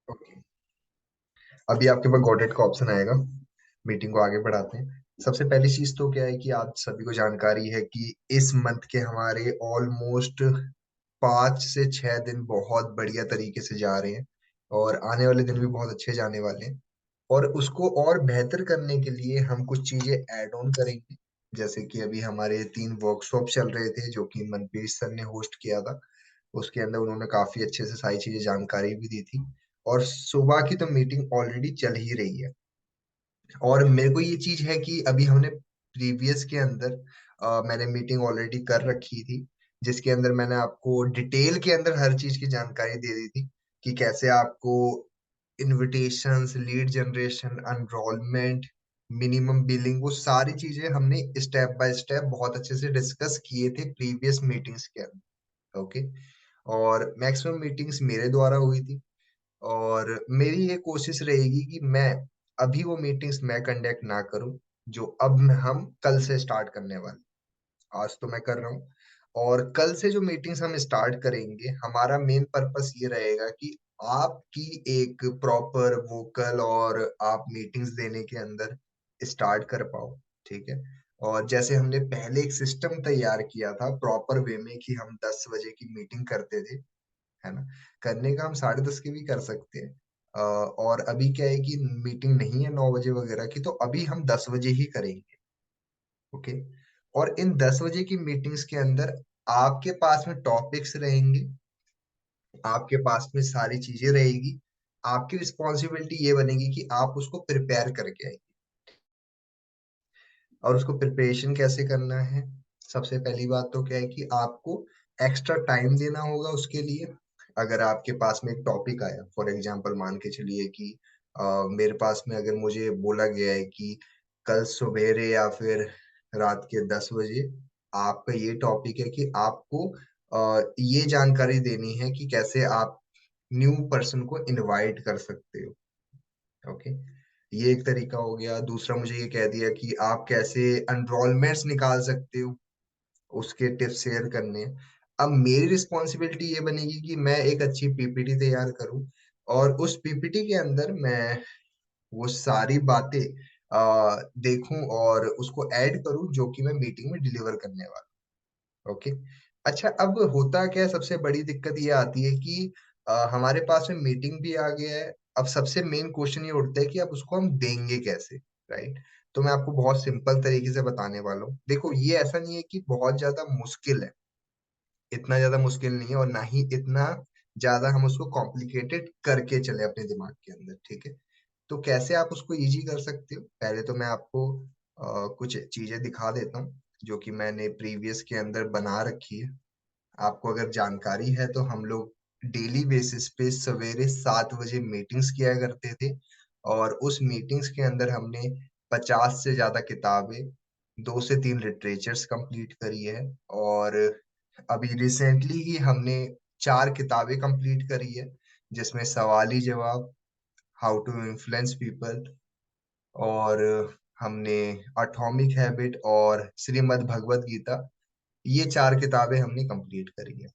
Okay. अभी आपके पास गॉडेट का ऑप्शन आएगा। मीटिंग को आगे बढ़ाते हैं। सबसे पहली चीज तो क्या है कि आप सभी को जानकारी है कि इस मंथ के हमारे ऑलमोस्ट 5 से 6 दिन बहुत बढ़िया तरीके से जा रहे हैं, और आने वाले दिन भी बहुत अच्छे जाने वाले हैं। और उसको और बेहतर करने के लिए हम कुछ चीजें ऐड ऑन करेंगे। जैसे कि अभी हमारे 3 वर्कशॉप चल रहे थे जो कि मनप्रीत सर ने होस्ट किया था। उसके अंदर उन्होंने काफी अच्छे से सारी चीजें जानकारी भी दी थी। और सुबह की तो मीटिंग ऑलरेडी चल ही रही है। और मेरे को ये चीज है कि अभी हमने प्रीवियस के अंदर मैंने मीटिंग ऑलरेडी कर रखी थी, जिसके अंदर मैंने आपको डिटेल के अंदर हर चीज की जानकारी दे दी थी कि कैसे आपको invitations, lead generation, enrolment, minimum billing, वो सारी चीजें हमने स्टेप बाय स्टेप बहुत अच्छे से डिस्कस किए थे प्रीवियस मीटिंग्स के अंदर। ओके। और मैक्सिमम मीटिंग्स मेरे द्वारा हुई थी। और मेरी ये कोशिश रहेगी कि मैं अभी वो मीटिंग्स मैं कंडक्ट ना करूं जो अब हम कल से स्टार्ट करने वाले। आज तो मैं कर रहा हूँ। और कल से जो मीटिंग्स हम स्टार्ट करेंगे, हमारा मेन पर्पस ये रहेगा कि आपकी एक प्रॉपर वोकल और आप मीटिंग्स देने के अंदर स्टार्ट कर पाओ। ठीक है। और जैसे हमने पहले एक सिस्टम तैयार किया था प्रॉपर वे में कि हम 10 बजे की मीटिंग करते थे, है ना। करने का हम 10:30 की भी कर सकते हैं। और अभी क्या है कि मीटिंग नहीं है 9 बजे वगैरह की, तो अभी हम 10 बजे ही करेंगे। ओके। और इन 10 बजे की मीटिंग्स के अंदर आपके पास में टॉपिक्स रहेंगे, आपके पास में सारी चीजें रहेगी। आपकी रिस्पॉन्सिबिलिटी ये बनेगी कि आप उसको प्रिपेयर करके आइए। और उसको प्रिपरेशन कैसे करना है? सबसे पहली बात तो क्या है कि आपको एक्स्ट्रा टाइम देना होगा उसके लिए। अगर आपके पास में एक टॉपिक आया, फॉर एग्जांपल मान के चलिए कि मेरे पास में अगर मुझे बोला गया है कि कल सवेरे या फिर रात के 10 बजे आपका ये टॉपिक है कि आपको ये जानकारी देनी है कि कैसे आप न्यू पर्सन को इनवाइट कर सकते हो। ओके। ये एक तरीका हो गया। दूसरा, मुझे ये कह दिया कि आप कैसे एनरोलमेंट्स निकाल सकते हो, उसके टिप्स शेयर करने हैं। अब मेरी रिस्पॉन्सिबिलिटी ये बनेगी कि मैं एक अच्छी पीपीटी तैयार करूं, और उस पीपीटी के अंदर मैं वो सारी बातें देखूं और उसको ऐड करूं जो कि मैं मीटिंग में डिलीवर करने वाला हूं। ओके। अच्छा, अब होता क्या है, सबसे बड़ी दिक्कत ये आती है कि हमारे पास में मीटिंग भी आ गया है। अब सबसे मेन क्वेश्चन ये उठता है कि अब उसको हम देंगे कैसे, राइट। तो मैं आपको बहुत सिंपल तरीके से बताने वाला हूँ। देखो, ये ऐसा नहीं है कि बहुत ज्यादा मुश्किल है। इतना ज्यादा मुश्किल नहीं है, और ना ही इतना ज्यादा हम उसको कॉम्प्लिकेटेड करके चले अपने दिमाग के अंदर। ठीक है। तो कैसे आप उसको इजी कर सकते हो, पहले तो मैं आपको कुछ चीजें दिखा देता हूँ जो कि मैंने प्रीवियस के अंदर बना रखी है। आपको अगर जानकारी है तो हम लोग डेली बेसिस पे सवेरे 7 बजे मीटिंग्स किया करते थे। और उस मीटिंग्स के अंदर हमने 50 से ज्यादा किताबें, 2 से 3 लिटरेचर्स कंप्लीट करी है। और अभी रिसेंटली ही हमने 4 किताबें कंप्लीट करी है, जिसमें सवाली जवाब, हाउ टू इन्फ्लुएंस पीपल, और हमने एटॉमिक हैबिट और श्रीमद् भगवत गीता, ये 4 किताबें हमने कंप्लीट करी है।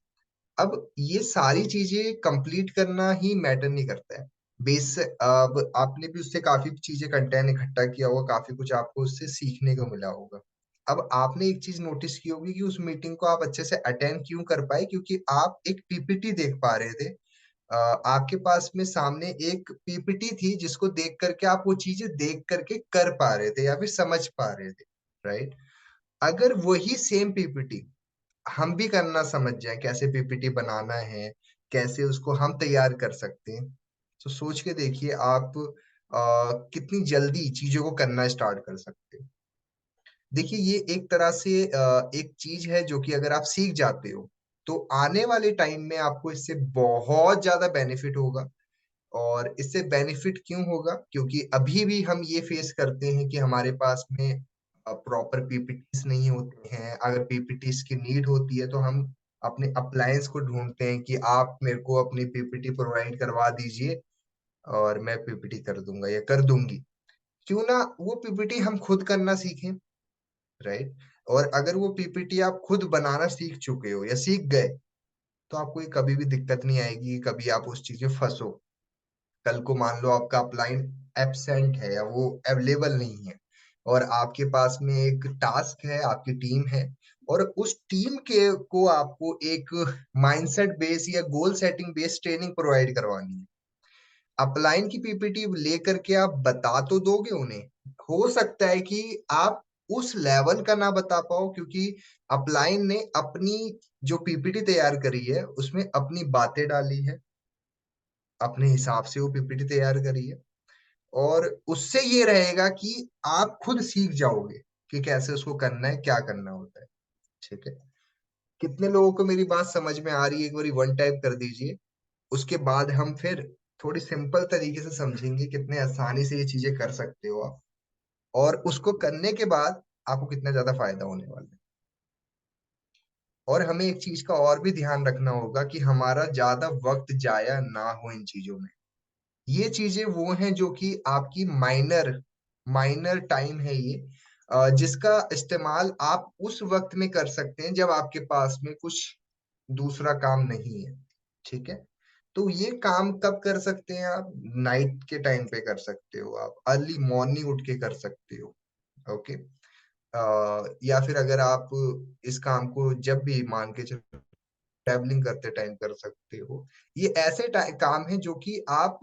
अब ये सारी चीजें कंप्लीट करना ही मैटर नहीं करता है। बेस, अब आपने भी उससे काफी चीजें कंटेंट इकट्ठा किया होगा, काफी कुछ आपको उससे सीखने को मिला होगा। अब आपने एक चीज नोटिस की होगी कि उस मीटिंग को आप अच्छे से अटेंड क्यों कर पाए, क्योंकि आप एक पीपीटी देख पा रहे थे। आपके पास में सामने एक पीपीटी थी जिसको देख करके आप वो चीजें देख करके कर पा रहे थे या फिर समझ पा रहे थे, राइट। अगर वही सेम पीपीटी हम भी करना समझ जाए, कैसे पीपीटी बनाना है, कैसे उसको हम तैयार कर सकते हैं, तो सोच के देखिए आप कितनी जल्दी चीजों को करना स्टार्ट कर सकते हो। देखिए, ये एक तरह से एक चीज है जो कि अगर आप सीख जाते हो तो आने वाले टाइम में आपको इससे बहुत ज्यादा बेनिफिट होगा। और इससे बेनिफिट क्यों होगा? क्योंकि अभी भी हम ये फेस करते हैं कि हमारे पास में प्रॉपर पीपीटीज नहीं होते हैं। अगर पीपीटीज की नीड होती है तो हम अपने अप्लायंस को ढूंढते हैं कि आप मेरे को अपनी पीपीटी प्रोवाइड करवा दीजिए और मैं पीपीटी कर दूंगा या कर दूंगी। क्यों ना वो पीपीटी हम खुद करना सीखें, राइट। और अगर वो पीपीटी आप खुद बनाना सीख चुके हो या सीख गए, तो आपको ये कभी भी दिक्कत नहीं आएगी, कभी आप उस चीज में फंसो। कल को मान लो आपका अपलाइन एब्सेंट है या वो अवेलेबल नहीं है, और आपके पास में एक टास्क है, आपकी टीम है, और उस टीम के को आपको एक माइंडसेट बेस या goal setting based training provide करवानी है। अपलाइन की पीपीटी लेकर के आप बता तो दोगे उन्हें, हो सकता है कि आप उस लेवल का ना बता पाओ, क्योंकि अपलाइन ने अपनी जो पीपीटी तैयार करी है उसमें अपनी बातें डाली है, अपने हिसाब से वो पीपीटी तैयार करी है। और उससे ये रहेगा कि आप खुद सीख जाओगे कि कैसे उसको करना है, क्या करना होता है। ठीक है, कितने लोगों को मेरी बात समझ में आ रही है? एक बारी वन टाइप कर दीजिए, उसके बाद हम फिर थोड़ी सिंपल तरीके से समझेंगे कितने आसानी से ये चीजें कर सकते हो आप, और उसको करने के बाद आपको कितना ज्यादा फायदा होने वाला है। और हमें एक चीज का और भी ध्यान रखना होगा कि हमारा ज्यादा वक्त जाया ना हो इन चीजों में। ये चीजें वो हैं जो कि आपकी माइनर माइनर टाइम है ये, जिसका इस्तेमाल आप उस वक्त में कर सकते हैं जब आपके पास में कुछ दूसरा काम नहीं है। ठीक है, तो ये काम कब कर सकते हैं आप? नाइट के टाइम पे कर सकते हो, आप अर्ली मॉर्निंग उठ के कर सकते हो। ओके, या फिर अगर आप इस काम को जब भी मान के चलो ट्रैवलिंग करते टाइम कर सकते हो। ये ऐसे काम है जो कि आप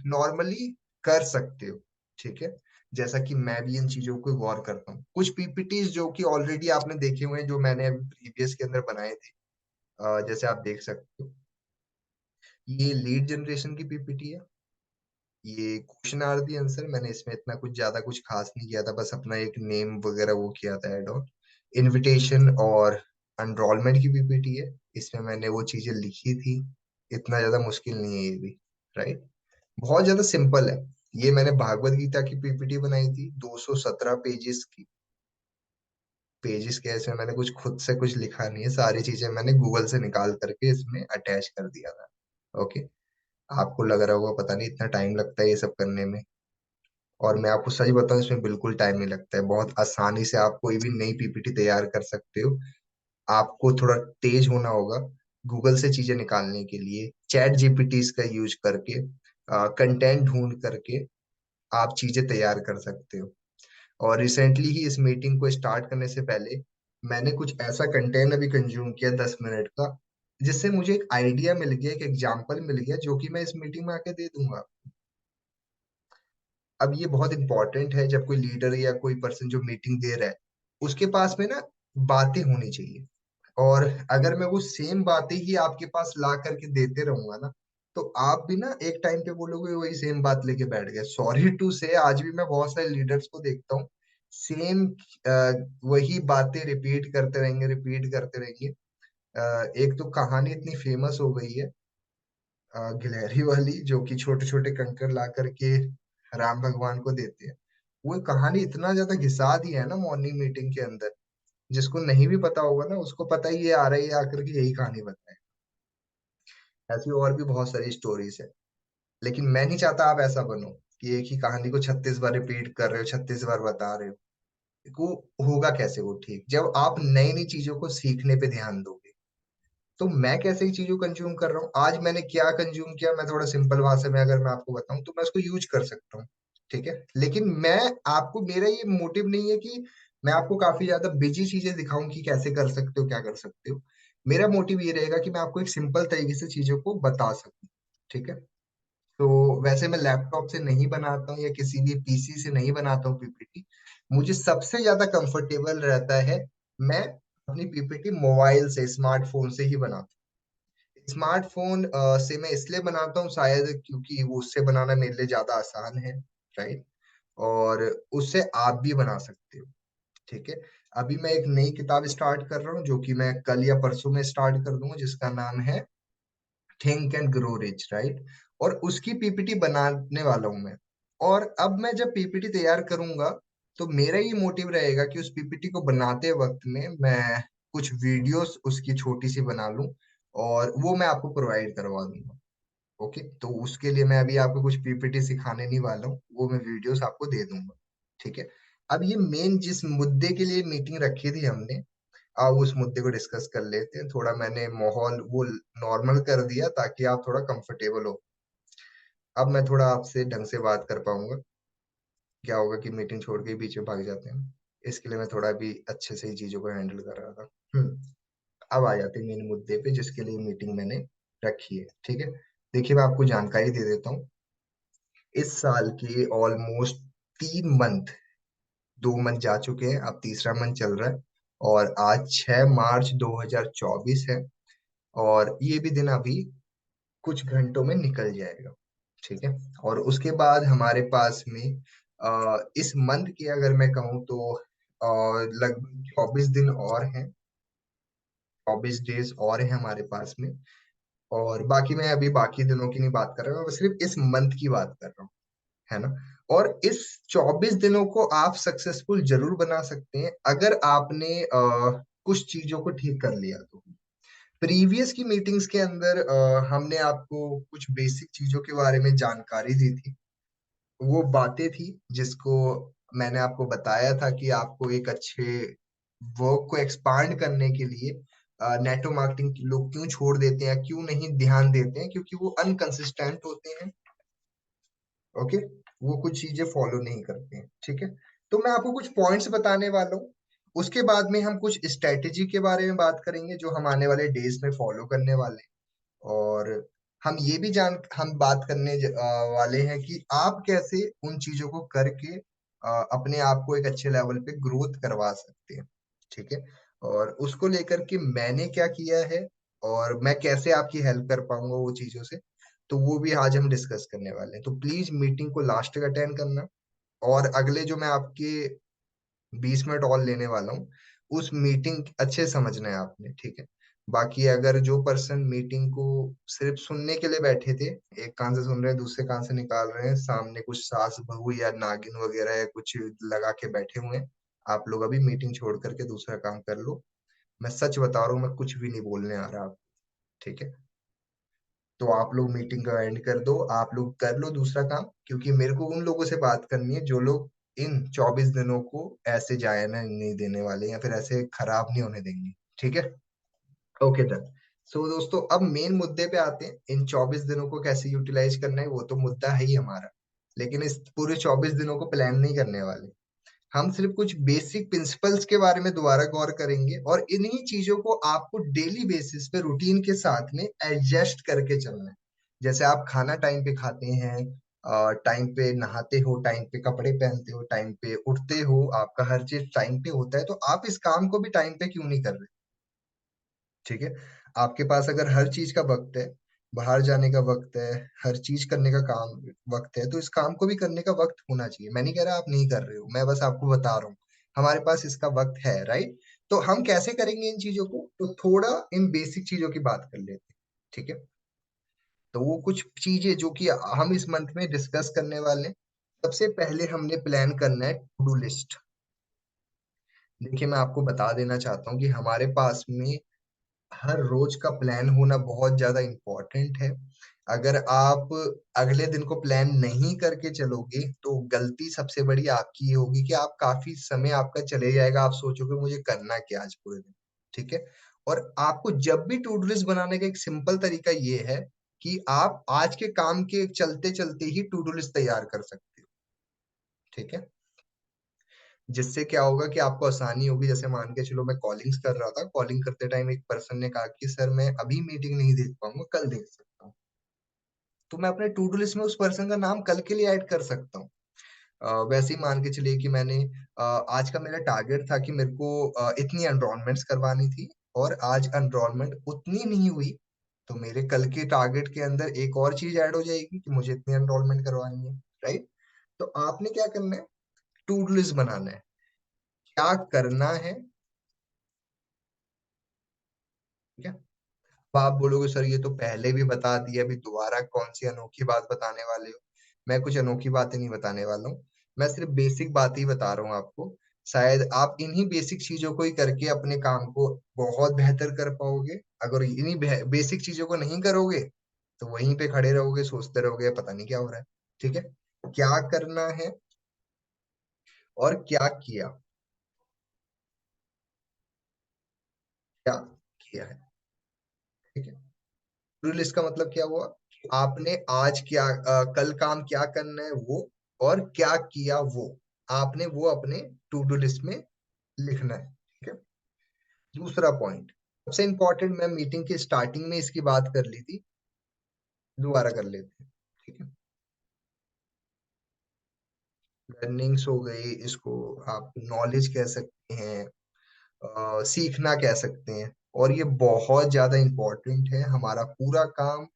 नॉर्मली कर सकते हो। ठीक है, जैसा कि मैं भी इन चीजों को गौर करता हूँ, कुछ पीपीटीज जो कि ऑलरेडी आपने देखे हुए हैं जो मैंने अभी प्रीवियस के अंदर बनाए थे, जैसे आप देख सकते हो, ये लीड जनरेशन की पीपीटी है। ये क्वेश्चन आर दी आंसर, मैंने इसमें इतना कुछ ज्यादा कुछ खास नहीं किया था, बस अपना एक नेम वगैरह वो किया था एड ऑन। इनविटेशन और एनरोलमेंट की पीपीटी है, इसमें मैंने वो चीजें लिखी थी। इतना ज्यादा मुश्किल नहीं है ये भी, राइट? बहुत ज्यादा सिंपल है। ये मैंने भागवत गीता की पीपीटी बनाई थी, 217 पेजेस की। पेजेस के इसमें मैंने कुछ खुद से कुछ लिखा नहीं है, सारी चीजें मैंने गूगल से निकाल करके इसमें अटैच कर दिया था। ओके, आपको लग रहा होगा पता नहीं इतना टाइम लगता है ये सब करने में, और मैं आपको सच बताऊं इसमें बिल्कुल टाइम नहीं लगता है। बहुत आसानी से आप कोई भी नई पीपीटी तैयार कर सकते हो। आपको थोड़ा तेज होना होगा गूगल से चीजें निकालने के लिए, चैट जीपीटी का यूज करके, कंटेंट ढूंढ करके आप चीजें तैयार कर सकते हो। और रिसेंटली ही इस मीटिंग को स्टार्ट करने से पहले मैंने कुछ ऐसा कंटेंट अभी कंज्यूम किया 10 मिनट का, जिससे मुझे एक आइडिया मिल गया, एक एग्जाम्पल मिल गया, जो कि मैं इस मीटिंग में आके दे दूंगा। अब ये बहुत इंपॉर्टेंट है, जब कोई लीडर या कोई पर्सन जो मीटिंग दे रहा है उसके पास में ना बातें होनी चाहिए। और अगर मैं वो सेम बातें ही आपके पास ला करके देते रहूंगा ना, तो आप भी ना एक टाइम पे बोलोगे वही सेम बात लेके बैठ गए। सॉरी टू से, आज भी मैं बहुत सारे लीडर्स को देखता हूँ सेम वही बातें रिपीट करते रहेंगे, रिपीट करते रहेंगे। एक तो कहानी इतनी फेमस हो गई है, गिलहरी वाली, जो कि छोटे छोटे कंकर ला करके राम भगवान को देते हैं। वो कहानी इतना ज्यादा घिसा दिया है ना मॉर्निंग मीटिंग के अंदर, जिसको नहीं भी पता होगा ना उसको पता ही ये आ रही है आकर के यही कहानी बताए। ऐसी और भी बहुत सारी स्टोरीज है, लेकिन मैं नहीं चाहता आप ऐसा बनो कि एक ही कहानी को 36 बार रिपीट कर रहे हो, 36 बार बता रहे हो। वो होगा कैसे वो ठीक, जब आप नई नई चीजों को सीखने पे ध्यान दोगे। तो मैं कैसे ही चीजों कंज्यूम कर रहा हूँ, आज मैंने क्या कंज्यूम किया, मैं थोड़ा सिंपल भाषा में अगर मैं आपको बताऊं तो मैं उसको यूज कर सकता हूँ। ठीक है, लेकिन मैं आपको, मेरा ये मोटिव नहीं है कि मैं आपको काफी ज्यादा बिजी चीजें दिखाऊं कि कैसे कर सकते हो, क्या कर सकते हो। मेरा मोटिव ये रहेगा कि मैं आपको एक सिंपल तरीके से चीजों को बता सकूं। ठीक है, तो वैसे मैं लैपटॉप से नहीं बनाता हूँ या किसी भी पीसी से नहीं बनाता हूँ पीपीटी। मुझे सबसे ज्यादा कंफर्टेबल रहता है, मैं अपनी पीपीटी मोबाइल से, स्मार्टफोन से ही बनाता हूँ। स्मार्टफोन से मैं इसलिए बनाता हूँ शायद क्योंकि वो उससे बनाना मेरे लिए ज्यादा आसान है, राइट? और उससे आप भी बना सकते हो। ठीक है, अभी मैं एक नई किताब स्टार्ट कर रहा हूँ जो कि मैं कल या परसों में स्टार्ट कर दूंगा, जिसका नाम है think and grow rich, right? और उसकी पीपीटी बनाने वाला हूं मैं। और अब मैं जब पीपीटी तैयार करूंगा तो मेरा ये मोटिव रहेगा कि उस पीपीटी को बनाते वक्त में मैं कुछ वीडियोस उसकी छोटी सी बना लूं, और वो मैं आपको प्रोवाइड करवा दूंगा। ओके, तो उसके लिए मैं अभी आपको कुछ पीपीटी सिखाने नहीं वाला हूँ, वो मैं वीडियोस आपको दे दूंगा। ठीक है, अब ये मेन जिस मुद्दे के लिए मीटिंग रखी थी हमने, आओ उस मुद्दे को डिस्कस कर लेते हैं। थोड़ा मैंने माहौल वो नॉर्मल कर दिया ताकि आप थोड़ा कंफर्टेबल हो। अब मैं थोड़ा आपसे ढंग से बात कर पाऊंगा। क्या होगा कि मीटिंग छोड़ के बीच में भाग जाते हैं, इसके लिए मैं थोड़ा भी अच्छे से ही चीजों को हैंडल कर रहा था। अब आ जाते हैं मेन मुद्दे पे जिसके लिए मीटिंग मैंने रखी है। ठीक है, देखिए मैं आपको जानकारी दे देता हूँ। इस साल के ऑलमोस्ट 3 मंथ, 2 मंथ जा चुके हैं, अब तीसरा मंथ चल रहा है। और आज 6 मार्च 2024 है। और ये भी दिन अभी कुछ घंटों में निकल जाएगा। ठीक है। और उसके बाद हमारे पास में इस मंथ की अगर मैं कहूँ तो लगभग 24 दिन और हैं, 24 डेज और हैं हमारे पास में। और बाकी मैं अभी बाकी दिनों की नहीं बात कर रहा हूँ, मैं सिर्फ इस मंथ की बात कर रहा हूँ, है ना। और इस 24 दिनों को आप सक्सेसफुल जरूर बना सकते हैं अगर आपने कुछ चीजों को ठीक कर लिया तो। प्रीवियस की मीटिंग्स के अंदर हमने आपको कुछ बेसिक चीजों के बारे में जानकारी दी थी। वो बातें थी जिसको मैंने आपको बताया था कि आपको एक अच्छे वर्क को एक्सपांड करने के लिए नेटवर्क मार्केटिंग लोग क्यों छोड़ देते हैं, क्यों नहीं ध्यान देते हैं, क्योंकि वो अनकंसिस्टेंट होते हैं। ओके, वो कुछ चीजें फॉलो नहीं करते हैं। ठीक है, तो मैं आपको कुछ पॉइंट्स बताने वाला हूँ। उसके बाद में हम कुछ स्ट्रेटेजी के बारे में बात करेंगे जो हम आने वाले डेज में फॉलो करने वाले हैं। और हम बात करने वाले हैं कि आप कैसे उन चीजों को करके अपने आप को एक अच्छे लेवल पे ग्रोथ करवा सकते हैं। ठीक है, और उसको लेकर के मैंने क्या किया है और मैं कैसे आपकी हेल्प कर पाऊंगा वो चीजों से, तो वो भी आज हम डिस्कस करने वाले हैं। तो प्लीज मीटिंग को लास्ट तक अटेंड करना। और अगले जो मैं आपके 20 मिनट और लेने वाला हूँ, उस मीटिंग अच्छे से समझना है आपने। ठीक है, बाकी अगर जो पर्सन मीटिंग को सिर्फ सुनने के लिए बैठे थे, एक कान से सुन रहे हैं दूसरे कान से निकाल रहे हैं, सामने कुछ सास बहू या नागिन वगैरह या कुछ लगा के बैठे हुए हैं, आप लोग अभी मीटिंग छोड़ करके दूसरा काम कर लो। मैं सच बता रहा हूँ, मैं कुछ भी नहीं बोलने आ रहा आपको। ठीक है, तो आप लोग मीटिंग का एंड कर दो, आप लोग कर लो दूसरा काम, क्योंकि मेरे को उन लोगों से बात करनी है जो लोग इन 24 दिनों को ऐसे जाया ना नहीं देने वाले या फिर ऐसे खराब नहीं होने देंगे। ठीक है, ओके डन। सो दोस्तों, अब मेन मुद्दे पे आते हैं। इन 24 दिनों को कैसे यूटिलाइज करना है वो तो मुद्दा है ही हमारा, लेकिन इस पूरे 24 दिनों को प्लान नहीं करने वाले। हम सिर्फ कुछ बेसिक प्रिंसिपल्स के बारे में दोबारा गौर करेंगे और इन्हीं चीजों को आपको डेली बेसिस पे रूटीन के साथ में एडजस्ट करके चलना है। जैसे आप खाना टाइम पे खाते हैं, टाइम पे नहाते हो, टाइम पे कपड़े पहनते हो, टाइम पे उठते हो, आपका हर चीज टाइम पे होता है, तो आप इस काम को भी टाइम पे क्यों नहीं कर रहे। ठीक है, आपके पास अगर हर चीज का वक्त है, बाहर जाने का वक्त है, हर चीज करने का काम वक्त है, तो इस काम को भी करने का वक्त होना चाहिए। मैं नहीं कह रहा आप नहीं कर रहे हो, मैं बस आपको बता रहा हूँ हमारे पास इसका वक्त है, राइट। तो हम कैसे करेंगे इन चीजों को, तो थोड़ा इन बेसिक चीजों की बात कर लेते हैं। ठीक है, तो वो कुछ चीजें जो कि हम इस मंथ में डिस्कस करने वाले हैं। सबसे पहले हमने प्लान करना है टू डू लिस्ट। देखिए मैं आपको बता देना चाहता हूँ कि हमारे पास में हर रोज का प्लान होना बहुत ज्यादा इम्पोर्टेंट है। अगर आप अगले दिन को प्लान नहीं करके चलोगे तो गलती सबसे बड़ी आपकी ये होगी कि आप काफी समय आपका चले जाएगा, आप सोचोगे मुझे करना क्या आज पूरे दिन। ठीक है, और आपको जब भी टू डू लिस्ट बनाने का एक सिंपल तरीका ये है कि आप आज के काम के चलते चलते ही टू डू लिस्ट तैयार कर सकते हो। ठीक है, जिससे क्या होगा कि आपको आसानी होगी। जैसे मान के चलो मैं कॉलिंग्स कर रहा था, कॉलिंग करते टाइम एक पर्सन ने कहा कि सर मैं अभी मीटिंग नहीं देख पाऊंगा, कल देख सकता हूँ। तो मैं अपने टू डू लिस्ट में उस पर्सन का नाम कल के लिए ऐड कर सकता हूँ। वैसे ही मान के चलिए कि मैंने आज का मेरा टारगेट था कि मेरे को इतनी एनरोलमेंट्स करवानी थी, और आज एनरोलमेंट उतनी नहीं हुई, तो मेरे कल के टारगेट के अंदर एक और चीज ऐड हो जाएगी कि मुझे इतनी एनरोलमेंट करवानी है, राइट। तो आपने क्या करना है, टू डू लिस्ट बनाना है, क्या करना है। ठीक है, अब आप बोलोगे सर ये तो पहले भी बता दिया, अभी दोबारा कौन सी अनोखी बात बताने वाले हो। मैं कुछ अनोखी बातें नहीं बताने वाला हूँ, मैं सिर्फ बेसिक बात ही बता रहा हूँ आपको। शायद आप इन्हीं बेसिक चीजों को ही करके अपने काम को बहुत बेहतर कर पाओगे। अगर इन्हीं बेसिक चीजों को नहीं करोगे तो वहीं पे खड़े रहोगे, सोचते रहोगे पता नहीं क्या हो रहा है। ठीक है, क्या करना है और क्या किया, क्या किया है। ठीक है, टू लिस्ट का मतलब क्या हुआ, आपने आज क्या कल काम क्या करना है वो, और क्या किया वो, आपने वो अपने टू डू लिस्ट में लिखना है। ठीक है। दूसरा पॉइंट सबसे इंपॉर्टेंट, मैं मीटिंग की स्टार्टिंग में इसकी बात कर ली थी, दोबारा कर लेते हैं। ठीक है। लर्निंग्स हो गई, इसको आप नॉलेज कह सकते हैं, सीखना कह सकते हैं। और ये बहुत ज्यादा इम्पोर्टेंट है, हमारा पूरा काम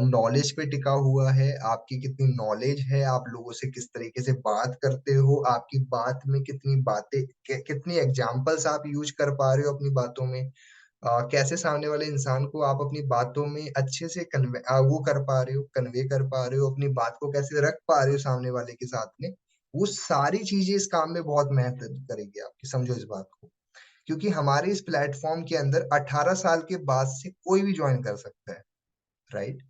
नॉलेज पे टिका हुआ है। आपकी कितनी नॉलेज है, आप लोगों से किस तरीके से बात करते हो, आपकी बात में कितनी बातें, कितनी एग्जाम्पल्स आप यूज कर पा रहे हो अपनी बातों में, कैसे सामने वाले इंसान को आप अपनी बातों में अच्छे से वो कर पा रहे हो, कन्वे कर पा रहे हो, अपनी बात को कैसे रख पा रहे हो सामने वाले के साथ में। वो सारी चीजें इस काम में बहुत महत्व करेगी आपकी, समझो इस बात को। क्योंकि हमारे इस प्लेटफॉर्म के अंदर 18 साल के बाद से कोई भी ज्वाइन कर सकता है, राइट।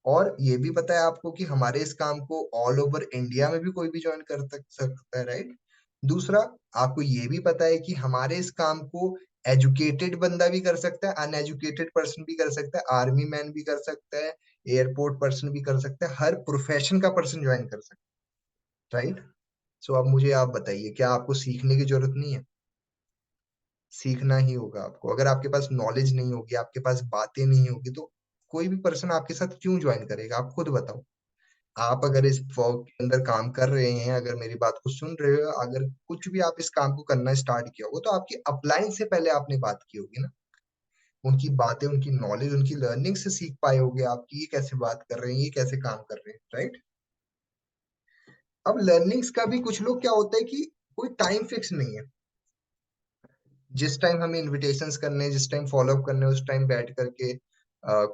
और ये भी पता है आपको कि हमारे इस काम को ऑल ओवर इंडिया में भी कोई भी ज्वाइन कर सकता है, राइट। दूसरा, आपको ये भी पता है कि हमारे इस काम को एजुकेटेड बंदा भी कर सकता है, अनएजुकेटेड पर्सन भी कर सकता है, आर्मी मैन भी कर सकता है, एयरपोर्ट पर्सन भी कर सकता है, हर प्रोफेशन का पर्सन ज्वाइन कर सकता है, राइट। सो अब मुझे आप बताइए, क्या आपको सीखने की जरूरत नहीं है? सीखना ही होगा आपको। अगर आपके पास नॉलेज नहीं होगी, आपके पास बातें नहीं होगी, तो कोई भी पर्सन आपके साथ क्यों ज्वाइन करेगा? आप खुद बताओ। आप अगर इस वर्क के अंदर काम कर रहे हैं, अगर मेरी बात को सुन रहे हो, अगर कुछ भी आप इस काम को करना स्टार्ट किया होगा, तो आपकी अपलाइन से पहले आपने बात की होगी ना। उनकी बातें, उनकी नॉलेज, उनकी लर्निंग से सीख पाए होगे आप कि ये कैसे बात कर रहे हैं, ये कैसे काम कर रहे हैं, राइट। अब लर्निंग्स का भी कुछ लोग, क्या होता है कि कोई टाइम फिक्स नहीं है। जिस टाइम हमें इनविटेशंस करने हैं, जिस टाइम फॉलो अप करने हैं, उस टाइम बैठ करके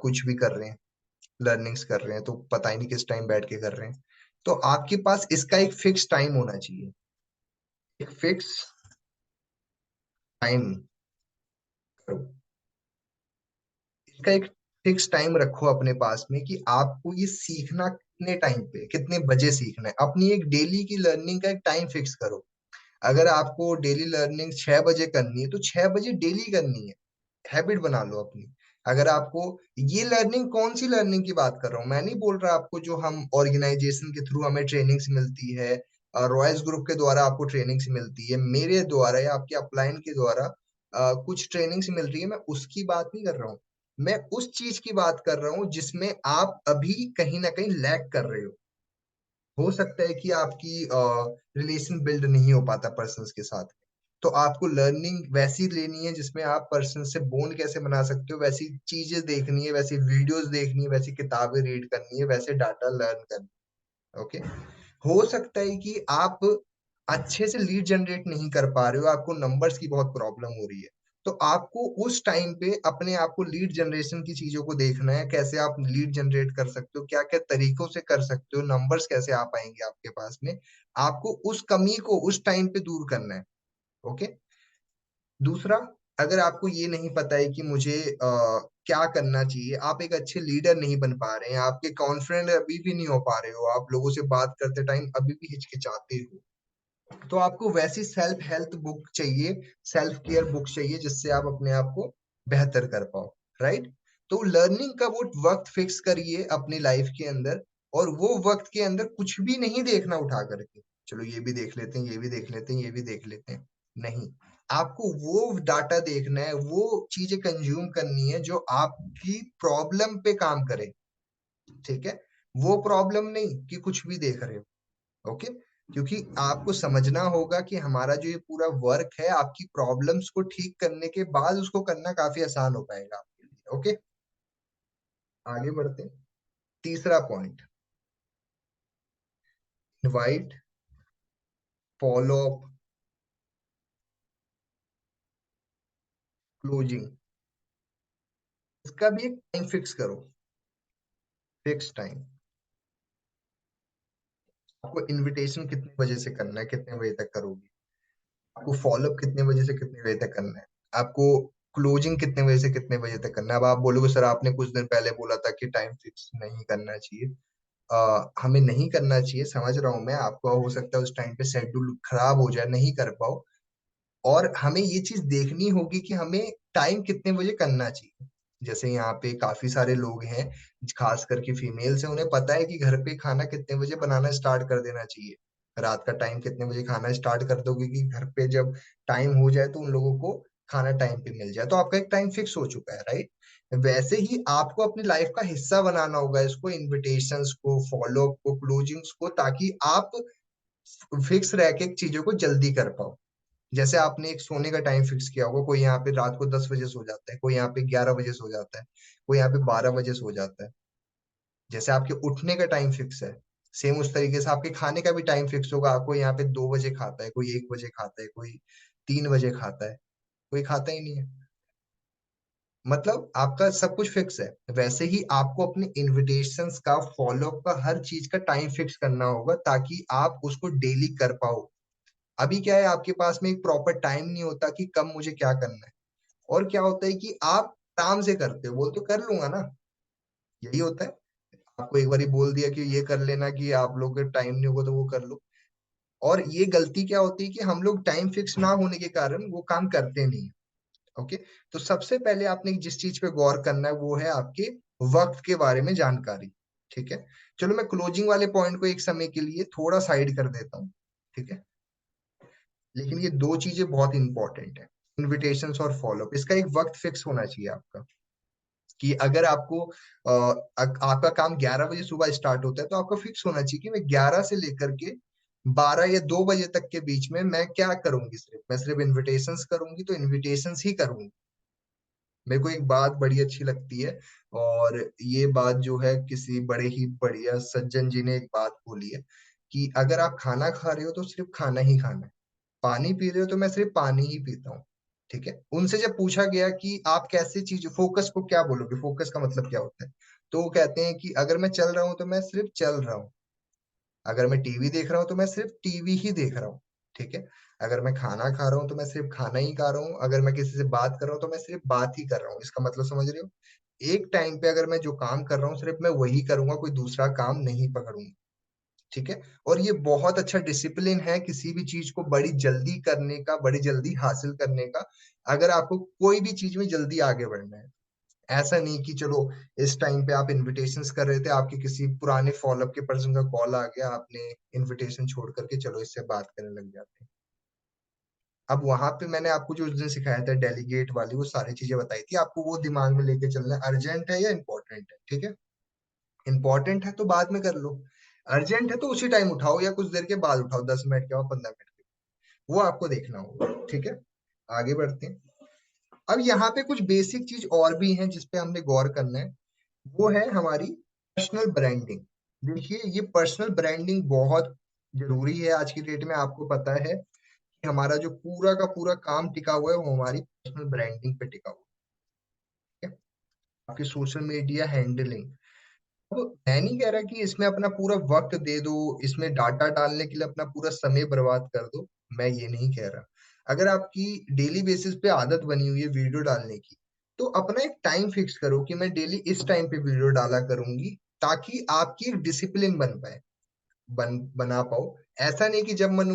कुछ भी कर रहे हैं, लर्निंग्स कर रहे हैं, तो पता ही नहीं किस टाइम बैठ के कर रहे हैं। तो आपके पास इसका एक फिक्स टाइम होना चाहिए, एक फिक्स टाइम करो। इसका एक फिक्स टाइम रखो अपने पास में कि आपको ये सीखना कितने टाइम पे, कितने बजे सीखना है। अपनी एक डेली की लर्निंग का एक टाइम फिक्स करो। अगर आपको डेली लर्निंग 6 बजे करनी है, तो 6 बजे डेली करनी है, हैबिट बना लो अपनी। अगर आपको, ये लर्निंग कौन सी लर्निंग की बात कर रहा हूँ, मैं नहीं बोल रहा आपको जो हम ऑर्गेनाइजेशन के थ्रू हमें ट्रेनिंग्स मिलती है, रॉयल्स ग्रुप के द्वारा आपको ट्रेनिंग्स मिलती है, मेरे द्वारा या आपके अपलाइन के द्वारा कुछ ट्रेनिंग्स मिल रही है, मैं उसकी बात नहीं कर रहा हूँ। मैं उस चीज की बात कर रहा हूँ जिसमें आप अभी कहीं ना कहीं लैग कर रहे हो सकता है कि आपकी रिलेशन बिल्ड नहीं हो पाता पर्सन्स के साथ, तो आपको लर्निंग वैसी लेनी है जिसमें आप पर्सन से बॉन्ड कैसे बना सकते हो, वैसी चीजें देखनी है, वैसी वीडियोस देखनी है, वैसी किताबें रीड करनी है, वैसे डाटा लर्न करनी है। ओके। हो सकता है कि आप अच्छे से लीड जनरेट नहीं कर पा रहे हो, आपको नंबर्स की बहुत प्रॉब्लम हो रही है, तो आपको उस टाइम पे अपने आप को लीड जनरेशन की चीजों को देखना है, कैसे आप लीड जनरेट कर सकते हो, क्या क्या तरीकों से कर सकते हो, नंबर्स कैसे आ पाएंगे आपके पास में। आपको उस कमी को उस टाइम पे दूर करना है। ओके। दूसरा, अगर आपको ये नहीं पता है कि मुझे क्या करना चाहिए, आप एक अच्छे लीडर नहीं बन पा रहे हैं, आपके कॉन्फिडेंट अभी भी नहीं हो पा रहे हो, आप लोगों से बात करते टाइम अभी भी हिचकिचाते हो, तो आपको वैसी सेल्फ हेल्थ बुक चाहिए, सेल्फ केयर बुक चाहिए, जिससे आप अपने आप को बेहतर कर पाओ, राइट। तो लर्निंग का वो वक्त फिक्स करिए अपनी लाइफ के अंदर, और वो वक्त के अंदर कुछ भी नहीं देखना उठा करके, चलो ये भी देख लेते हैं, ये भी देख लेते हैं, ये भी देख लेते हैं, नहीं। आपको वो डाटा देखना है, वो चीजें कंज्यूम करनी है जो आपकी प्रॉब्लम पे काम करे, ठीक है। वो प्रॉब्लम नहीं कि कुछ भी देख रहे हो। ओके। क्योंकि आपको समझना होगा कि हमारा जो ये पूरा वर्क है, आपकी प्रॉब्लम्स को ठीक करने के बाद उसको करना काफी आसान हो पाएगा आपके लिए। ओके। आगे बढ़ते हैं। तीसरा point, invite, follow up, closing, इसका भी एक टाइम फिक्स करो, फिक्स टाइम। आपको इनविटेशन कितने बजे से करना है, कितने बजे तक करोगे, आपको फॉलोअप कितने बजे से कितने बजे तक करना है, आपको क्लोजिंग कितने बजे से कितने बजे तक करना है। अब आप बोलोगे सर आपने कुछ दिन पहले बोला था कि टाइम फिक्स नहीं करना चाहिए। हमें नहीं करना चाहिए, समझ रहा हूं मैं, आपका हो सकता है उस टाइम पे शेड्यूल खराब हो जाए, नहीं कर पाओ। और हमें ये चीज देखनी होगी कि हमें टाइम कितने बजे करना चाहिए। जैसे यहाँ पे काफी सारे लोग हैं, खास करके फीमेल्स हैं, उन्हें पता है कि घर पे खाना कितने बजे बनाना स्टार्ट कर देना चाहिए। रात का टाइम कितने बजे खाना स्टार्ट कर दोगे कि घर पे जब टाइम हो जाए तो उन लोगों को खाना टाइम पे मिल जाए, तो आपका एक टाइम फिक्स हो चुका है, राइट? वैसे ही आपको अपनी लाइफ का हिस्सा बनाना होगा इसको, इनविटेशंस को, फॉलो अप को, क्लोजिंग्स को, ताकि आप फिक्स रह के चीजों को जल्दी कर पाओ। जैसे आपने एक सोने का टाइम फिक्स किया होगा, कोई यहाँ पे रात को 10 बजे सो जाता है, कोई यहाँ पे 11 बजे सो जाता है, कोई यहाँ पे 12 बजे सो जाता है। जैसे आपके उठने का टाइम फिक्स है, सेम उस तरीके से आपके खाने का भी टाइम फिक्स होगा। कोई यहाँ पे 2 बजे खाता है, कोई 1 बजे खाता है, कोई 3 बजे खाता है, कोई खाता ही नहीं है। मतलब आपका सब कुछ फिक्स है। वैसे ही आपको अपने इनविटेशंस का, फॉलो अप का, हर चीज का टाइम फिक्स करना होगा ताकि आप उसको डेली कर पाओ। अभी क्या है, आपके पास में एक प्रॉपर टाइम नहीं होता कि कब मुझे क्या करना है। और क्या होता है कि आप आराम से करते हो, बोल तो कर लूंगा ना, यही होता है। आपको एक बार ही बोल दिया कि ये कर लेना, कि आप लोग का टाइम नहीं होगा तो वो कर लो। और ये गलती क्या होती है कि हम लोग टाइम फिक्स ना होने के कारण वो काम करते नहीं। ओके। तो सबसे पहले आपने जिस चीज पे गौर करना है वो है आपके वक्त के बारे में जानकारी। ठीक है। चलो मैं क्लोजिंग वाले पॉइंट को एक समय के लिए थोड़ा साइड कर देता हूँ। ठीक है। लेकिन ये दो चीजें बहुत इंपॉर्टेंट है, इनविटेशंस और फॉलोअप। इसका एक वक्त फिक्स होना चाहिए आपका, कि अगर आपको आपका काम 11 बजे सुबह स्टार्ट होता है तो आपका फिक्स होना चाहिए कि मैं 11 से लेकर के 12 या 2 बजे तक के बीच में मैं क्या करूंगी। सिर्फ मैं सिर्फ इनविटेशंस करूंगी तो इनविटेशंस ही करूंगी। मेरे को एक बात बड़ी अच्छी लगती है, और ये बात जो है किसी बड़े ही बढ़िया सज्जन जी ने एक बात बोली है, कि अगर आप खाना खा रहे हो तो सिर्फ खाना ही खाना है, पानी पी रहे हो तो मैं सिर्फ पानी ही पीता हूँ। ठीक है। उनसे जब पूछा गया कि आप कैसे चीज, फोकस को क्या बोलोगे, फोकस का मतलब क्या होता है, तो वो कहते हैं कि अगर मैं चल रहा हूँ तो मैं सिर्फ चल रहा हूँ, अगर मैं टीवी देख रहा हूँ तो मैं सिर्फ टीवी ही देख रहा हूँ। ठीक है। अगर मैं खाना खा रहा हूँ तो मैं सिर्फ खाना ही खा रहा हूँ, अगर मैं किसी से बात कर रहा हूँ तो मैं सिर्फ बात ही कर रहा हूँ। इसका मतलब समझ रहे हो? एक टाइम पे अगर मैं जो काम कर रहा हूँ सिर्फ मैं वही करूंगा, कोई दूसरा काम नहीं पकड़ूंगा। ठीक है। और ये बहुत अच्छा डिसिप्लिन है किसी भी चीज को बड़ी जल्दी करने का, बड़ी जल्दी हासिल करने का। अगर आपको कोई भी चीज में जल्दी आगे बढ़ना है, ऐसा नहीं कि चलो इस टाइम पे आप इनविटेशंस कर रहे थे, आपके किसी पुराने फॉलोअप के पर्सन का कॉल आ गया, आपने इनविटेशन छोड़ करके चलो इससे बात करने लग जाते हैं। अब वहां पे मैंने आपको जो उस दिन सिखाया था डेलीगेट वाली, वो सारी चीजें बताई थी आपको, वो दिमाग में लेके चलना है, अर्जेंट है या इंपॉर्टेंट है। ठीक है। इंपॉर्टेंट है तो बाद में कर लो, अर्जेंट है तो उसी टाइम उठाओ या कुछ देर के बाद उठाओ, 10 मिनट के बाद, 15 मिनट के, वो आपको देखना होगा। ठीक है। आगे बढ़ते हैं। अब यहाँ पे कुछ बेसिक चीज और भी हैं जिसपे हमने गौर करना है, वो है हमारी पर्सनल ब्रांडिंग। देखिए ये पर्सनल ब्रांडिंग बहुत जरूरी है आज की डेट में। आपको पता है कि हमारा जो पूरा का पूरा काम टिका हुआ है वो हमारी पर्सनल ब्रांडिंग पे टिका हुआ है। आपकी सोशल मीडिया हैंडलिंग, अब मैं नहीं कह रहा कि इसमें अपना पूरा वक्त दे दो, इसमें डाटा डालने के लिए अपना पूरा समय बर्बाद कर दो, मैं ये नहीं कह रहा। अगर आपकी डेली बेसिस पे आदत बनी हुई है वीडियो डालने की, तो अपना एक टाइम फिक्स करो कि मैं डेली इस टाइम पे वीडियो डाला करूंगी, ताकि आपकी एक डिसिप्लिन बन पाए, बना पाओ। ऐसा नहीं कि जब मन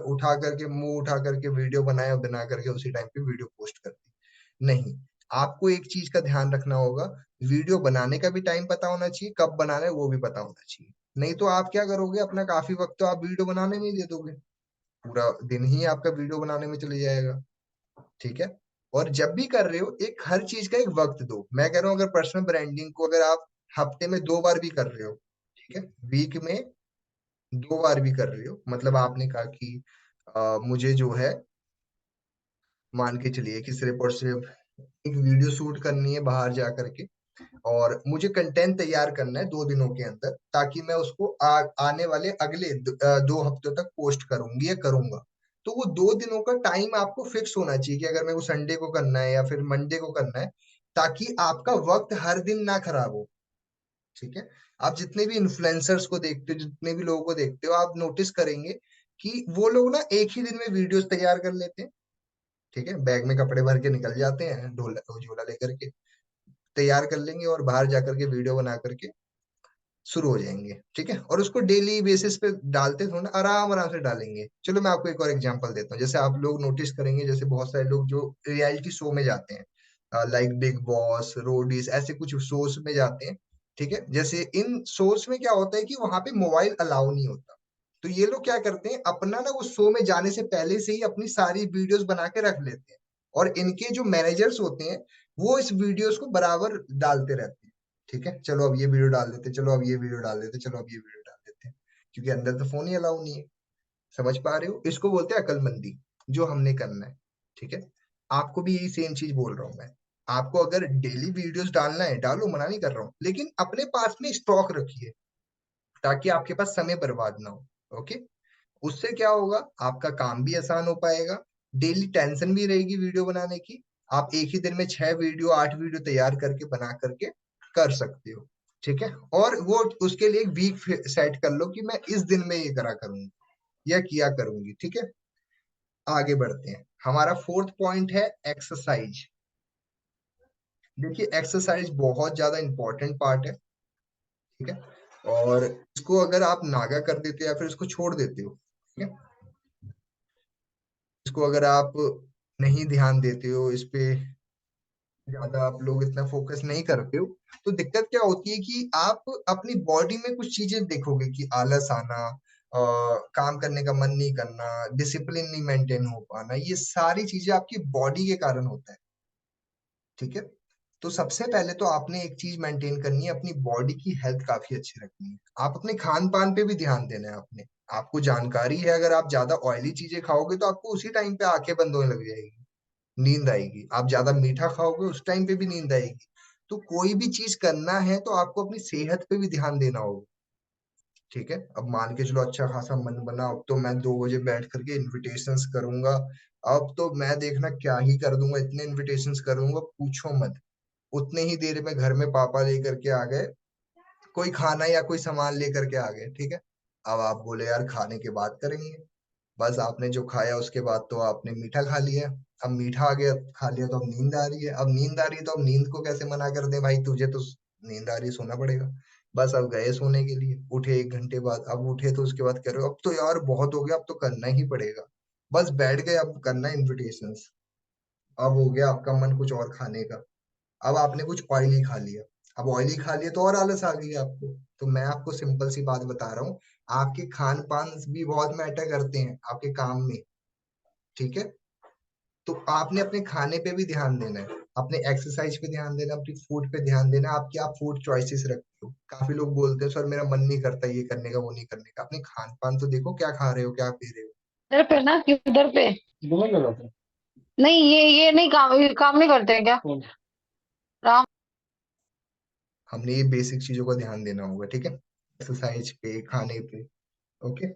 उठा करके, मुंह उठा करके वीडियो बनाया, बना करके उसी टाइम पे वीडियो पोस्ट कर दी। नहीं, आपको एक चीज का ध्यान रखना होगा, वीडियो बनाने का भी टाइम पता होना चाहिए, कब बनाना है वो भी पता होना चाहिए। नहीं तो आप क्या करोगे, अपना काफी वक्त तो आप वीडियो बनाने में ही दे दोगे, पूरा दिन ही आपका वीडियो बनाने में चले जाएगा। ठीक है। और जब भी कर रहे हो, एक हर चीज का एक वक्त दो। मैं कह रहा हूँ अगर पर्सनल ब्रांडिंग को अगर आप हफ्ते में 2 बार भी कर रहे हो, ठीक है, वीक में 2 बार भी कर रहे हो, मतलब आपने कहा कि मुझे जो है, मान के चलिए कि सिर्फ और सिर्फ एक वीडियो शूट करनी है बाहर जा करके, और मुझे कंटेंट तैयार करना है 2 दिनों के अंदर, ताकि मैं उसको आने वाले अगले 2 हफ्तों तक पोस्ट करूंगी या करूंगा। तो वो 2 दिनों का टाइम आपको फिक्स होना चाहिए कि अगर मेरे को संडे को करना है या फिर मंडे को करना है, ताकि आपका वक्त हर दिन ना खराब हो। ठीक है। आप जितने भी इन्फ्लुएंसर्स को देखते हो, जितने भी लोगों को देखते हो, आप नोटिस करेंगे कि वो लोग ना एक ही दिन में वीडियोस तैयार कर लेते हैं। ठीक है। बैग में कपड़े भर के निकल जाते हैं, ढोला झोला लेकर के तैयार कर लेंगे और बाहर जाकर के वीडियो बना करके शुरू हो जाएंगे। ठीक है। और उसको डेली बेसिस पे डालते थोड़ा आराम आराम से डालेंगे। चलो मैं आपको एक और एग्जांपल देता हूँ। जैसे आप लोग नोटिस करेंगे, जैसे बहुत सारे लोग जो रियलिटी शो में जाते हैं, लाइक बिग बॉस, रोडीज, ऐसे कुछ शोज में जाते हैं। ठीक है, जैसे इन शोज में क्या होता है कि वहां पे मोबाइल अलाउ नहीं होता। तो ये लोग क्या करते हैं, अपना ना वो शो में जाने से पहले से ही अपनी सारी वीडियोस बना के रख लेते हैं। और इनके जो मैनेजर्स होते हैं वो इस वीडियोस को बराबर डालते रहते हैं। ठीक है, चलो अब ये वीडियो डाल देते, चलो अब ये वीडियो डाल देते, चलो अब ये वीडियो डाल देते हैं, क्योंकि अंदर तो फोन ही अलाउ नहीं है। समझ पा रहे हो, इसको बोलते हैं अकलमंदी, जो हमने करना है। ठीक है, आपको भी यही सेम चीज बोल रहा हूँ मैं। आपको अगर डेली वीडियोस डालना है डालो, मना नहीं कर रहा हूँ, लेकिन अपने पास में स्टॉक रखिए, ताकि आपके पास समय बर्बाद ना हो। ओके, उससे क्या होगा, आपका काम भी आसान हो पाएगा, डेली टेंशन भी रहेगी वीडियो बनाने की। आप एक ही दिन में 6 वीडियो 8 वीडियो तैयार करके बना करके कर सकते हो। ठीक है, और वो उसके लिए एक वीक सेट कर लो कि मैं इस दिन में ये करा करूंगी या किया करूंगी। ठीक है, आगे बढ़ते हैं। हमारा फोर्थ पॉइंट है एक्सरसाइज। देखिए, एक्सरसाइज बहुत ज्यादा इंपॉर्टेंट पार्ट है। ठीक है, और इसको अगर आप नागा कर देते हो या फिर इसको छोड़ देते हो, ठीक है, इसको अगर आप नहीं ध्यान देते हो, इस पे ज्यादा आप लोग इतना फोकस नहीं करते हो, तो दिक्कत क्या होती है कि आप अपनी बॉडी में कुछ चीजें देखोगे कि आलस आना, काम करने का मन नहीं करना, डिसिप्लिन नहीं मेंटेन हो पाना, ये सारी चीजें आपकी बॉडी के कारण होता है। ठीक है, तो सबसे पहले तो आपने एक चीज मेंटेन करनी है, अपनी बॉडी की हेल्थ काफी अच्छी रखनी है। आप अपने खान पान पे भी ध्यान देना है आपने। आपको जानकारी है, अगर आप ज्यादा ऑयली चीजें खाओगे तो आपको उसी टाइम पे आंखें बंद होने लग जाएगी, नींद आएगी। आप ज्यादा मीठा खाओगे उस टाइम पे भी नींद आएगी। तो कोई भी चीज करना है तो आपको अपनी सेहत पे भी ध्यान देना होगा। ठीक है, अब मान के चलो अच्छा खासा मन बना, अब तो मैं 2 बजे बैठ करके इनविटेशंस करूंगा। अब तो मैं देखना क्या ही कर दूंगा, इतने इनविटेशंस करूंगा पूछो मत। उतने ही देर में घर में पापा लेकर के आ गए, कोई खाना या कोई सामान लेकर के आ गए। ठीक है, अब आप बोले यार खाने के बाद करेंगे। बस आपने जो खाया उसके बाद तो आपने मीठा खा लिया। अब मीठा आ गया, खा लिया, तो अब नींद आ रही है। अब नींद आ रही है तो अब नींद को कैसे मना कर दे, भाई तुझे तो नींद आ रही है, सोना पड़ेगा। बस अब गए सोने के लिए, उठे 1 घंटे बाद, अब उठे तो उसके बाद कह रहे हो अब तो यार बहुत हो गया, अब तो करना ही पड़ेगा। बस बैठ गए, अब करना इन्विटेशंस। अब हो गया आपका मन कुछ और खाने का। अब आपने कुछ ऑयली खा लिया। अब ऑयली खा लिया तो और आलस आ गई आपको। तो मैं आपको सिंपल सी बात बता रहा हूँ, आपके खान पान भी बहुत मैटर करते हैं आपके काम में। ठीक है, तो आपने अपने खाने पे भी ध्यान देना है, अपने एक्सरसाइज पे ध्यान देना, अपनी फूड पे ध्यान देना। आप क्या फूड चॉइसेस रखते हो? काफी लोग बोलते हैं सर मेरा मन नहीं करता ये करने का वो नहीं करने का। अपने खान पान तो देखो, क्या खा रहे हो क्या पी रहे हो। इधर पे ना, किधर पे? नहीं, ये नहीं, काम ये काम नहीं करते हैं क्या? राम। हमने ये बेसिक चीजों का ध्यान देना होगा। ठीक है, एक्सरसाइज पे, खाने पे। ओके,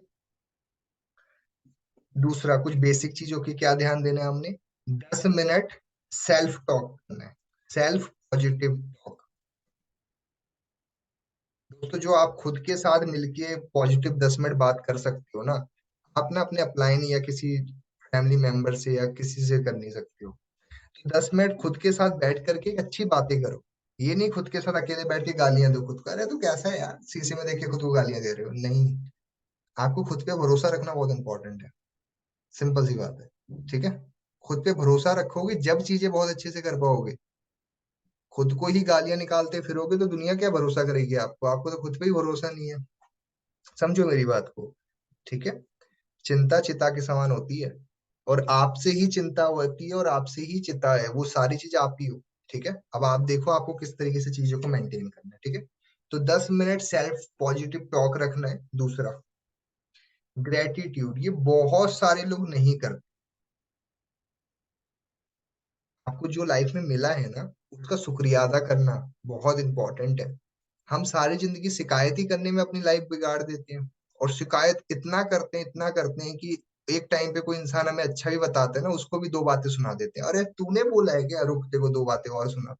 दूसरा कुछ बेसिक चीजों की क्या ध्यान देना है हमने, 10 मिनट सेल्फ टॉक करना है, सेल्फ पॉजिटिव टॉक। दोस्तों, जो आप खुद के साथ मिलके पॉजिटिव 10 मिनट बात कर सकते हो ना, आप ना अपने अपलाइन या किसी फैमिली मेंबर से या किसी से कर नहीं सकते हो। तो 10 मिनट खुद के साथ बैठ करके अच्छी बातें करो। ये नहीं खुद के साथ अकेले बैठ के गालियां दो खुद को, अरे तू कैसा है यार, शीशे में देख के खुद को गालियां दे रहे हो, नहीं। आपको खुद पे भरोसा रखना बहुत इंपॉर्टेंट है, सिंपल सी बात है। ठीक है, खुद पे भरोसा रखोगे जब चीजें बहुत अच्छे से कर पाओगे। खुद को ही गालियां निकालते फिरोगे तो दुनिया क्या भरोसा करेगी आपको? आपको तो खुद पे ही भरोसा नहीं है। समझो मेरी बात को। ठीक है, चिंता चिता के समान होती है, और आपसे ही चिंता होती है और आपसे ही चिता है, वो सारी चीज आप ही हो। ठीक है, अब आप देखो आपको किस तरीके से चीजों को मेंटेन करना है। ठीक है, तो 10 मिनट सेल्फ पॉजिटिव टॉक रखना है। दूसरा, ग्रेटिट्यूड, ये बहुत सारे लोग नहीं करते। आपको जो लाइफ में मिला है ना, उसका शुक्रिया अदा करना बहुत इंपॉर्टेंट है। हम सारी जिंदगी शिकायत ही करने में अपनी लाइफ बिगाड़ देते हैं, और शिकायत इतना करते हैं, इतना करते हैं कि एक टाइम पे कोई इंसान हमें अच्छा भी बताता है ना, उसको भी 2 बातें सुना देते हैं, अरे तूने बोला है क्या, रुक तेरे को 2 बातें और सुना।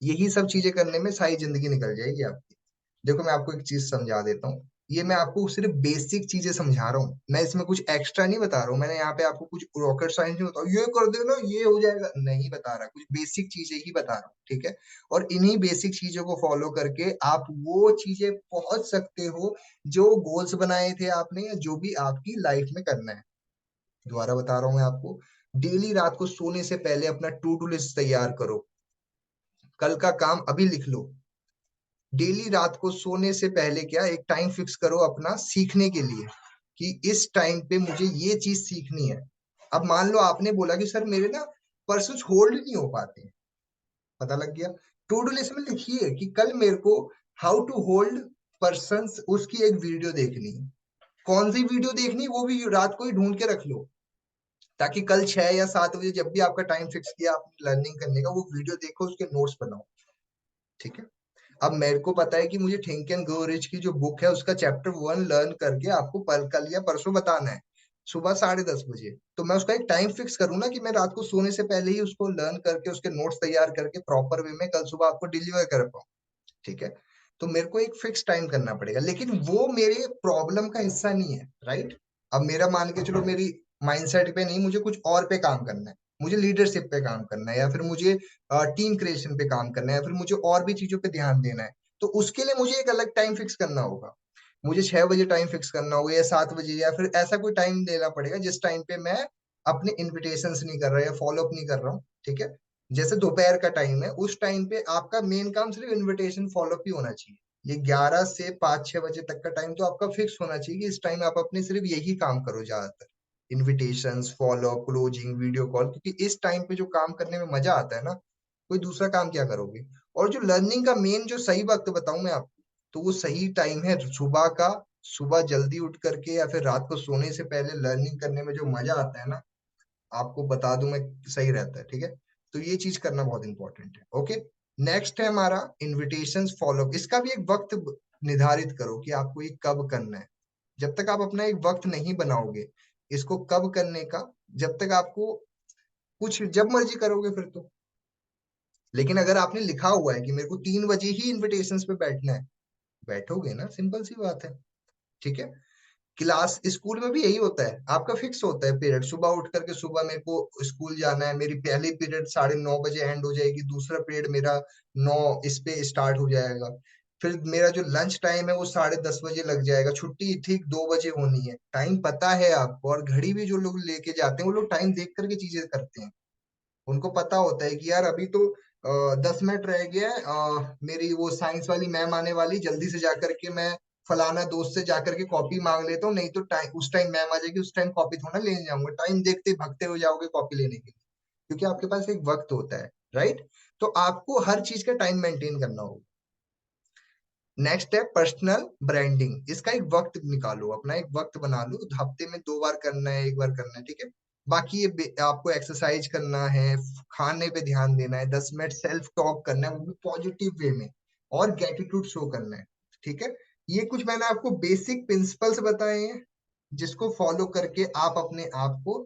यही सब चीजें करने में सारी जिंदगी निकल जाएगी आपकी। देखो, मैं आपको एक चीज समझा देता हूँ। ये मैं आपको सिर्फ बेसिक चीजें समझा रहा हूँ, मैं इसमें कुछ एक्स्ट्रा नहीं बता रहा हूँ। मैंने यहाँ पे आपको कुछ रॉकेट साइंस नहीं बता, ये कर देना ये हो जाएगा, नहीं बता रहा, कुछ बेसिक चीजें ही बता रहा हूँ। ठीक है, और इन्हीं बेसिक चीजों को फॉलो करके आप वो चीजें पहुंच सकते हो जो गोल्स बनाए थे आपने, या जो भी आपकी लाइफ में करना है। दोबारा बता रहा हूँ मैं आपको, डेली रात को सोने से पहले अपना टू डू लिस्ट तैयार करो। कल का काम अभी लिख लो। डेली रात को सोने से पहले क्या एक टाइम फिक्स करो अपना सीखने के लिए, कि इस टाइम पे मुझे ये चीज सीखनी है। अब मान लो आपने बोला कि सर मेरे ना परसों होल्ड नहीं हो पाते, पता लग गया, टू डू लिस्ट में लिखिए कि कल मेरे को हाउ टू होल्ड पर्सन्स उसकी एक वीडियो देखनी है। कौन सी वीडियो देखनी है वो भी रात को ही ढूंढ के रख लो, ताकि कल 6 या 7 बजे जब भी आपका टाइम फिक्स किया आपने लर्निंग करने का, वो वीडियो देखो, उसके नोट्स बनाओ। ठीक है। अब मेरे को पता है कि मुझे थिंक एंड ग्रो रिच की जो बुक है उसका चैप्टर 1 लर्न करके आपको कल या परसों बताना है, सुबह 10:30 बजे। तो मैं उसका एक टाइम फिक्स करूँ ना, कि मैं रात को सोने से पहले ही उसको लर्न करके उसके नोट्स तैयार करके प्रॉपर वे में कल सुबह आपको डिलीवर कर पाऊँ। ठीक है। तो मेरे को एक फिक्स टाइम करना पड़ेगा, लेकिन वो मेरे प्रॉब्लम का हिस्सा नहीं है, राइट। अब मेरा मान के चलो मेरी माइंडसेट पे नहीं, मुझे कुछ और पे काम करना है, मुझे लीडरशिप पे काम करना है, या फिर मुझे टीम क्रिएशन पे काम करना है, या फिर मुझे और भी चीजों पे ध्यान देना है। तो उसके लिए मुझे एक अलग टाइम फिक्स करना होगा। मुझे 6 बजे टाइम फिक्स करना होगा या 7 बजे, या फिर ऐसा कोई टाइम देना पड़ेगा जिस टाइम पे मैं अपने इन्विटेशंस नहीं कर रहा या फॉलो अप नहीं कर रहा हूँ। ठीक है। जैसे दोपहर का टाइम है, उस टाइम पे आपका मेन काम सिर्फ इनविटेशन फॉलो अप ही होना चाहिए। ये 11 से 5-6 बजे तक का टाइम तो आपका फिक्स होना चाहिए कि इस टाइम आप अपने सिर्फ यही काम करो ज्यादातर, invitations, follow up, closing, video call, क्योंकि इस टाइम पे जो काम करने में मजा आता है ना, कोई दूसरा काम क्या करोगे। और जो लर्निंग का मेन जो सही वक्त बताऊं मैं आपको, तो वो सही टाइम है सुबह का। सुबह जल्दी उठ करके या फिर रात को सोने से पहले लर्निंग करने में जो मजा आता है ना, आपको बता दूं मैं, सही रहता है। ठीक है। तो ये चीज करना बहुत इंपॉर्टेंट है। ओके। नेक्स्ट है हमारा इनविटेशन फॉलो। इसका भी एक वक्त निर्धारित करो कि आपको ये कब करना है। जब तक आप अपना एक वक्त नहीं बनाओगे इसको कब करने का, जब तक आपको कुछ जब मर्जी करोगे फिर तो। लेकिन अगर आपने लिखा हुआ है कि मेरे को 3 बजे ही इनविटेशन पे बैठना है, बैठोगे ना, सिंपल सी बात है। ठीक है। क्लास स्कूल में भी यही होता है, आपका फिक्स होता है पीरियड, सुबह उठ करके सुबह मेरे को स्कूल जाना है, मेरी पहली पीरियड 9:30 बजे एंड हो जाएगी, दूसरा पीरियड मेरा 9 इस पे स्टार्ट हो जाएगा, फिर मेरा जो लंच टाइम है वो 10:30 बजे लग जाएगा, छुट्टी ठीक 2 बजे होनी है। टाइम पता है आपको, और घड़ी भी जो लोग लेके जाते हैं वो लोग टाइम देख करके चीजें करते हैं। उनको पता होता है कि यार अभी तो 10 मिनट रह गया है, मेरी वो साइंस वाली मैम आने वाली, जल्दी से जाकर के मैं फलाना दोस्त से जाकर के कॉपी मांग लेता हूँ, नहीं तो टाइम उस टाइम मैम आ जाएगी, उस टाइम कॉपी थोड़ा लेने जाऊंगा, टाइम देखते ही भागते हो जाओगे कॉपी लेने के लिए, क्योंकि आपके पास एक वक्त होता है, राइट। तो आपको हर चीज का टाइम मेंटेन करना होगा। नेक्स्ट है पर्सनल ब्रांडिंग। इसका एक वक्त निकालो, अपना एक वक्त बना लो, हफ्ते में 2 बार करना है, 1 बार करना है। ठीक है। बाकी ये आपको एक्सरसाइज करना है, खाने पे ध्यान देना है, 10 मिनट सेल्फ टॉक करना है, वो भी पॉजिटिव वे में, और ग्रेटिट्यूड शो करना है। ठीक है। ये कुछ मैंने आपको बेसिक प्रिंसिपल्स बताए हैं, जिसको फॉलो करके आप अपने आप को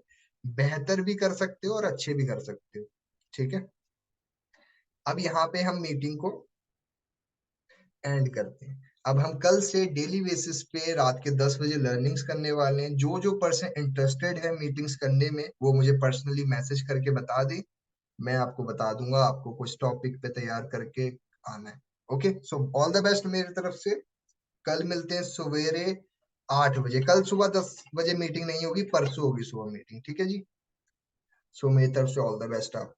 बेहतर भी कर सकते हो और अच्छे भी कर सकते हो। ठीक है। अब यहाँ पे हम मीटिंग को एंड करते हैं। अब हम कल से डेली बेसिस पे रात के 10 बजे लर्निंग्स करने वाले हैं। जो जो पर्सन इंटरेस्टेड है मीटिंग्स करने में वो मुझे पर्सनली मैसेज करके बता दे, मैं आपको बता दूंगा आपको कुछ टॉपिक पे तैयार करके आना है। Okay, so all the best मेरी तरफ से। कल मिलते हैं सवेरे 8 बजे। कल सुबह 10 बजे मीटिंग नहीं होगी, परसों होगी सुबह मीटिंग। ठीक है जी। सो मेरी तरफ से ऑल द बेस्ट आप।